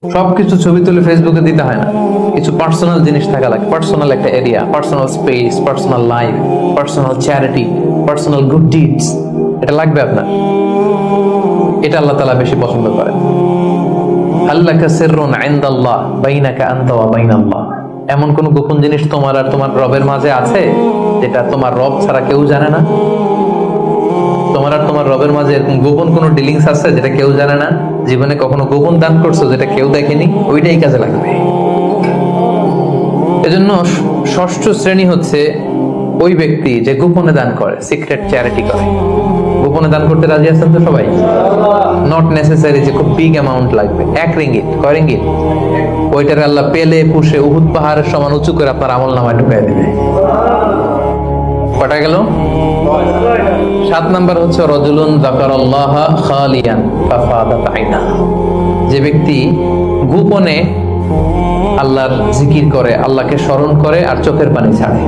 সবকিছু ছবি তুলে ফেসবুকে দিতে হয় না, কিছু পার্সোনাল জিনিস থাকা লাগে, পার্সোনাল একটা area, personal space, personal life, personal charity, personal good deeds, এটা লাগবে আপনার। এটা আল্লাহ তাআলা বেশি পছন্দ করেন। আল্লাকা সিররুন ইনদাল্লাহ বাইনাকা আনতা ওয়া বাইনাল্লাহ, এমন কোন গোপন জিনিস তোমার আর তোমার রবের মাঝে আছে যেটা তোমার রব ছাড়া কেউ জানে না? তোমার আর তোমার রবের মাঝে এরকম গোপন কোন ডিলিংস আছে যেটা কেউ জানে না? জীবনে কখনো গোপন দান করছো যেটা কেউ দেখেনি? ওইটাই কাজে লাগবে। এজন্য ষষ্ঠ শ্রেণী হচ্ছে ওই ব্যক্তি যে গোপনে দান করে, সিক্রেট চ্যারিটি করে। গোপনে দান করতে রাজি আছেন তো সবাই? নট নেসেসারি যে খুব বিগ অ্যামাউন্ট লাগবে, 1 রিঙ্গিত, কয় রিঙ্গিত? ওইটার আল্লাহ পেলে পুষে উহুদ পাহাড়ের সমান উঁচু করে আপনার আমল নামায় ঢুকাই দিবে। কটা গেল? 7 নাম্বার হচ্ছে রাজুলুন যাকারাল্লাহ খালিয়ান ফাফাদাত আইনা, যে ব্যক্তি গোপনে আল্লাহর জিকির করে, আল্লাহকে স্মরণ করে আর চোখের পানি ছাড়ে।